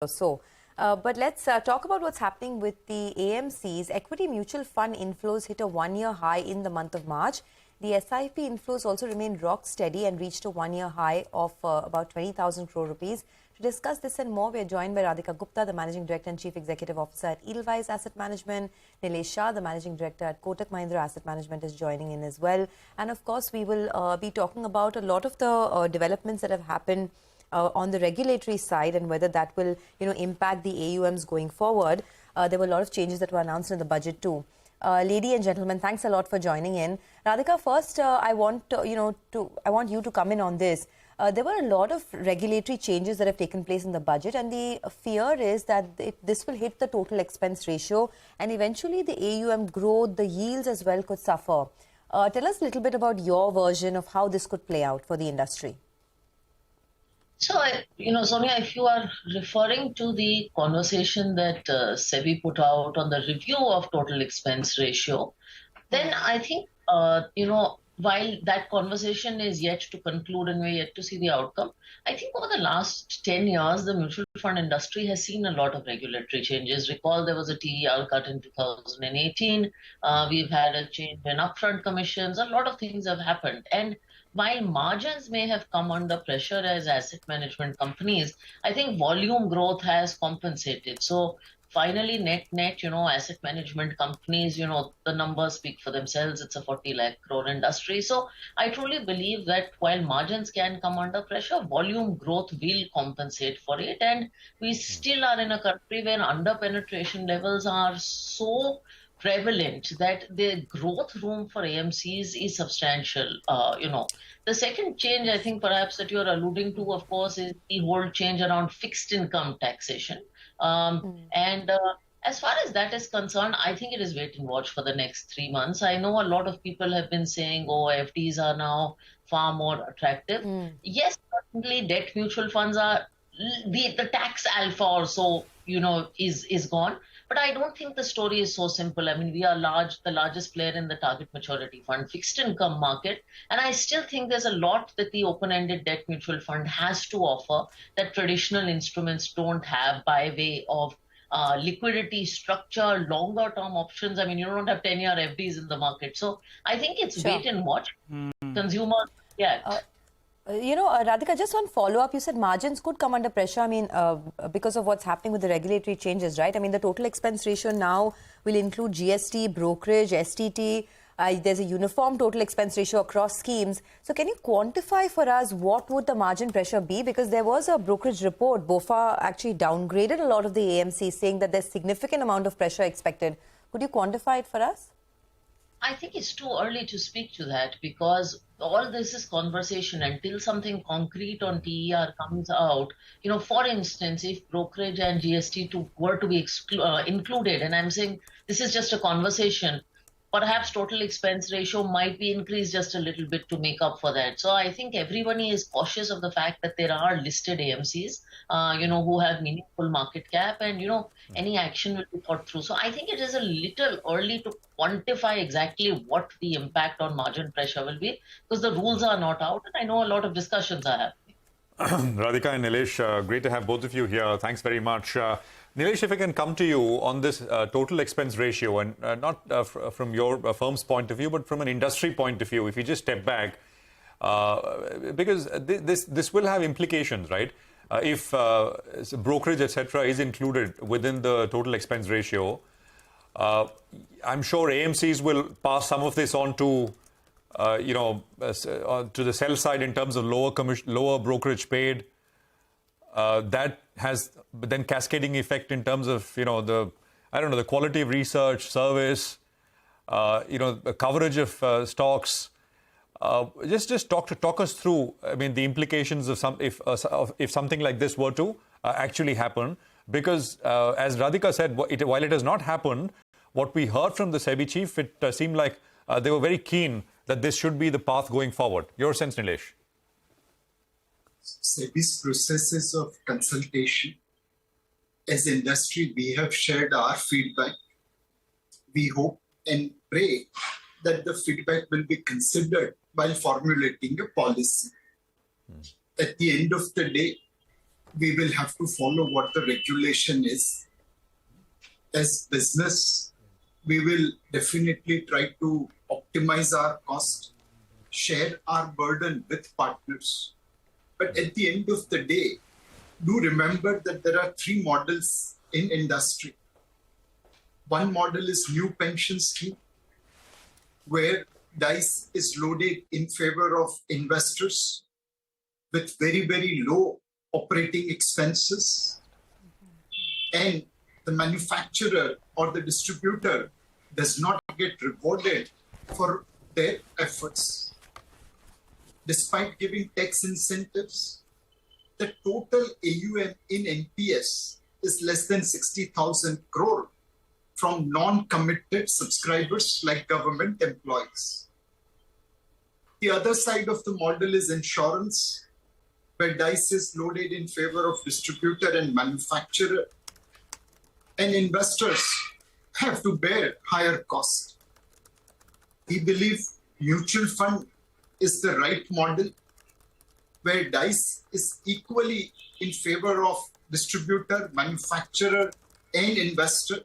or so. But let's talk about what's happening with the AMCs. Equity mutual fund inflows hit a one-year high in the month of March. The SIP inflows also remained rock steady and reached a one-year high of about 20,000 crore rupees. To discuss this and more, we are joined by Radhika Gupta, the Managing Director and Chief Executive Officer at Edelweiss Asset Management. Nilesh Shah, the Managing Director at Kotak Mahindra Asset Management, is joining in as well. And of course, we will be talking about a lot of the developments that have happened on the regulatory side and whether that will, impact the AUMs going forward. There were a lot of changes that were announced in the budget too. Ladies and gentlemen, thanks a lot for joining in. Radhika, first, I want you to come in on this. There were a lot of regulatory changes that have taken place in the budget, and the fear is that this will hit the total expense ratio, and eventually the AUM growth, the yields as well could suffer. Tell us a little bit about your version of how this could play out for the industry. So, Sonia, if you are referring to the conversation that SEBI put out on the review of total expense ratio, then I think, while that conversation is yet to conclude and we're yet to see the outcome, I think over the last 10 years, the mutual fund industry has seen a lot of regulatory changes. Recall there was a TER cut in 2018. We've had a change in upfront commissions. A lot of things have happened. And while margins may have come under pressure as asset management companies, I think volume growth has compensated. So finally, net, asset management companies, the numbers speak for themselves. It's a 40 lakh crore industry. So I truly believe that while margins can come under pressure, volume growth will compensate for it. And we still are in a country where under-penetration levels are so prevalent that the growth room for AMCs is substantial. The second change, I think perhaps that you're alluding to, of course, is the whole change around fixed income taxation. And as far as that is concerned, I think it is wait and watch for the next 3 months. I know a lot of people have been saying, FDs are now far more attractive. Yes, certainly debt mutual funds are, the tax alpha or so, is gone. But I don't think the story is so simple. I mean, we are the largest player in the target maturity fund fixed income market. And I still think there's a lot that the open-ended debt mutual fund has to offer that traditional instruments don't have by way of liquidity, structure, longer term options. I mean, you don't have 10-year FDs in the market. So I think it's wait and watch. Consumers, Radhika, just one follow-up. You said margins could come under pressure. I mean, because of what's happening with the regulatory changes, right? I mean, the total expense ratio now will include GST, brokerage, STT. There's a uniform total expense ratio across schemes. So can you quantify for us what would the margin pressure be? Because there was a brokerage report. BOFA actually downgraded a lot of the AMCs, saying that there's significant amount of pressure expected. Could you quantify it for us? I think it's too early to speak to that because all this is conversation until something concrete on TER comes out. For instance, if brokerage and GST were to be included, and I'm saying this is just a conversation, perhaps total expense ratio might be increased just a little bit to make up for that. So I think everybody is cautious of the fact that there are listed AMCs, who have meaningful market cap and, any action will be thought through. So I think it is a little early to quantify exactly what the impact on margin pressure will be because the rules are not out and I know a lot of discussions are happening. Radhika and Nilesh, great to have both of you here. Thanks very much. Nilesh, if I can come to you on this total expense ratio and not from your firm's point of view, but from an industry point of view, if you just step back, because this will have implications, right? If brokerage, etc., is included within the total expense ratio, I'm sure AMCs will pass some of this on to, to the sell side in terms of lower brokerage paid. That has then cascading effect in terms of, the quality of research, service, the coverage of stocks. Just talk us through, the implications of if something like this were to actually happen. Because as Radhika said, while it has not happened, what we heard from the SEBI chief, it seemed like they were very keen that this should be the path going forward. Your sense, Nilesh? SEBI's processes of consultation, as industry, we have shared our feedback. We hope and pray that the feedback will be considered while formulating a policy. At the end of the day, we will have to follow what the regulation is. As business, we will definitely try to optimize our cost, share our burden with partners. But at the end of the day, do remember that there are three models in industry. One model is new pension scheme, where dice is loaded in favor of investors with very, very low operating expenses. And the manufacturer or the distributor does not get rewarded for their efforts. Despite giving tax incentives, the total AUM in NPS is less than 60,000 crore from non-committed subscribers like government employees. The other side of the model is insurance, where dice is loaded in favor of distributor and manufacturer, and investors have to bear higher cost. We believe mutual fund is the right model, where dice is equally in favor of distributor, manufacturer, and investor.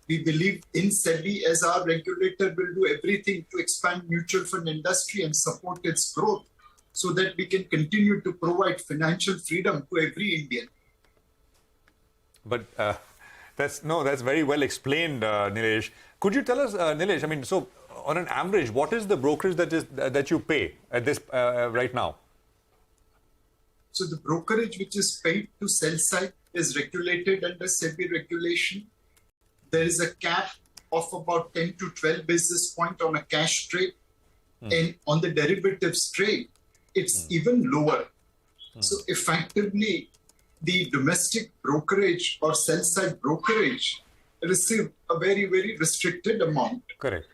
We believe in SEBI as our regulator will do everything to expand mutual fund industry and support its growth so that we can continue to provide financial freedom to every Indian. But that's very well explained, Nilesh. Could you tell us, Nilesh, I mean, so on an average, what is the brokerage that you pay at this right now? So the brokerage which is paid to sell side is regulated under SEBI regulation. There is a cap of about 10 to 12 basis point on a cash trade. And on the derivatives trade, it's even lower. So effectively, the domestic brokerage or sell-side brokerage receive a very, very restricted amount. Correct.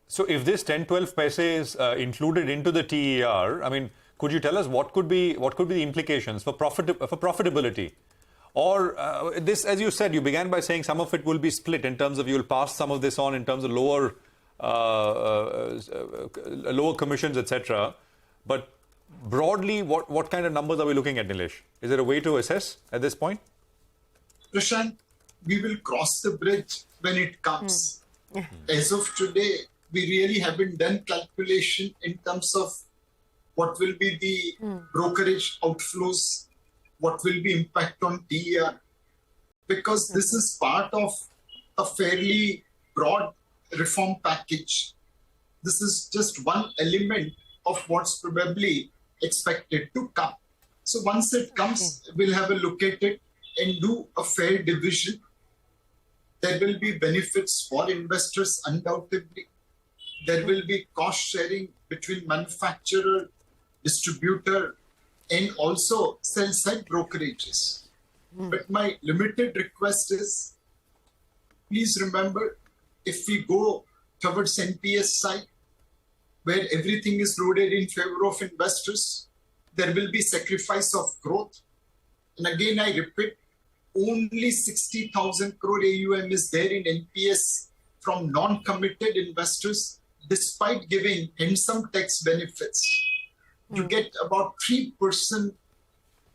So if this 10-12 paise is included into the TER, I mean, could you tell us what could be the implications for profitability? Or this, as you said, you began by saying some of it will be split in terms of you'll pass some of this on in terms of lower commissions, etc. But broadly, what kind of numbers are we looking at, Nilesh? Is there a way to assess at this point? Prashant, we will cross the bridge when it comes. As of today, we really haven't done calculation in terms of what will be the brokerage outflows, what will be impact on TER, because this is part of a fairly broad reform package. This is just one element of what's probably expected to come. So once it comes, we'll have a look at it and do a fair division. There will be benefits for investors undoubtedly. There will be cost sharing between manufacturer, distributor, and also sell-side brokerages. But my limited request is, please remember, if we go towards NPS side, where everything is loaded in favor of investors, there will be sacrifice of growth. And again, I repeat, only 60,000 crore AUM is there in NPS from non-committed investors, despite giving handsome tax benefits. You get about 3%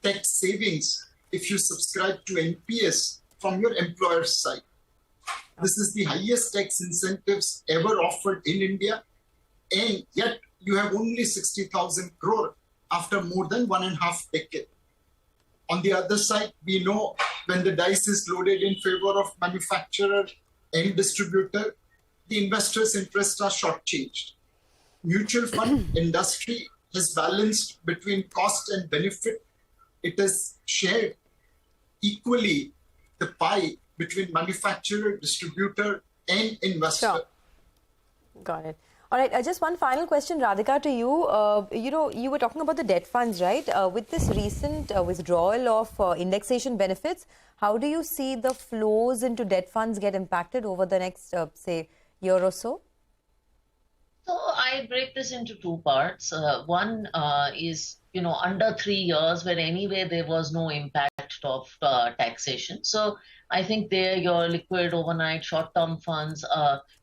tax savings if you subscribe to NPS from your employer's side. This is the highest tax incentives ever offered in India, and yet you have only 60,000 crore after more than 1.5 decades. On the other side, we know when the dice is loaded in favor of manufacturer and distributor, the investors' interests are shortchanged. Mutual fund industry has balanced between cost and benefit. It has shared equally the pie between manufacturer, distributor, and investor. Sure. Got it. All right, just one final question, Radhika, to you. You were talking about the debt funds, right? With this recent withdrawal of indexation benefits, how do you see the flows into debt funds get impacted over the next, say, year or so? So I break this into two parts. One is under 3 years, where anyway there was no impact of taxation. So I think there your liquid overnight short-term funds,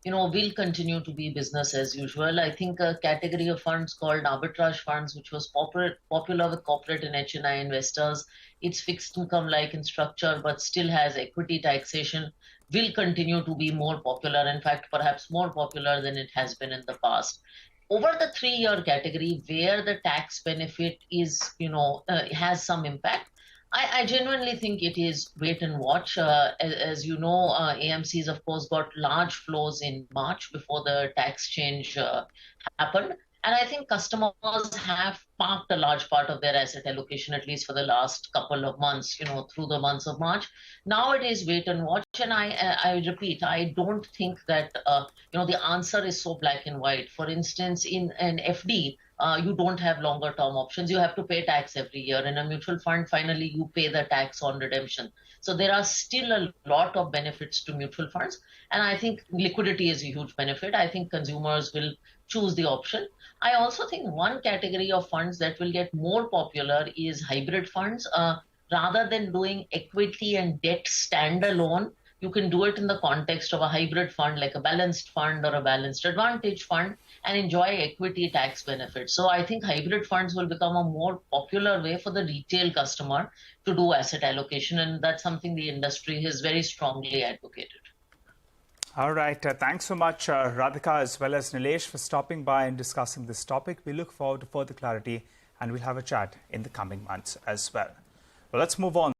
will continue to be business as usual. I think a category of funds called arbitrage funds, which was popular with corporate and HNI investors, it's fixed income like in structure, but still has equity taxation, will continue to be more popular. In fact, perhaps more popular than it has been in the past. Over the 3-year category, where the tax benefit is, has some impact, I genuinely think it is wait and watch. As you know, AMCs, of course, got large flows in March before the tax change happened. And I think customers have parked a large part of their asset allocation, at least for the last couple of months, through the months of March. Now it is wait and watch. And I repeat, I don't think that, the answer is so black and white. For instance, in an FD, you don't have longer term options. You have to pay tax every year. In a mutual fund, finally, you pay the tax on redemption. So there are still a lot of benefits to mutual funds. And I think liquidity is a huge benefit. I think consumers will choose the option. I also think one category of funds that will get more popular is hybrid funds. Rather than doing equity and debt standalone, you can do it in the context of a hybrid fund, like a balanced fund or a balanced advantage fund, and enjoy equity tax benefits. So I think hybrid funds will become a more popular way for the retail customer to do asset allocation, and that's something the industry has very strongly advocated. All right. Thanks so much, Radhika, as well as Nilesh, for stopping by and discussing this topic. We look forward to further clarity, and we'll have a chat in the coming months as well. Well, let's move on.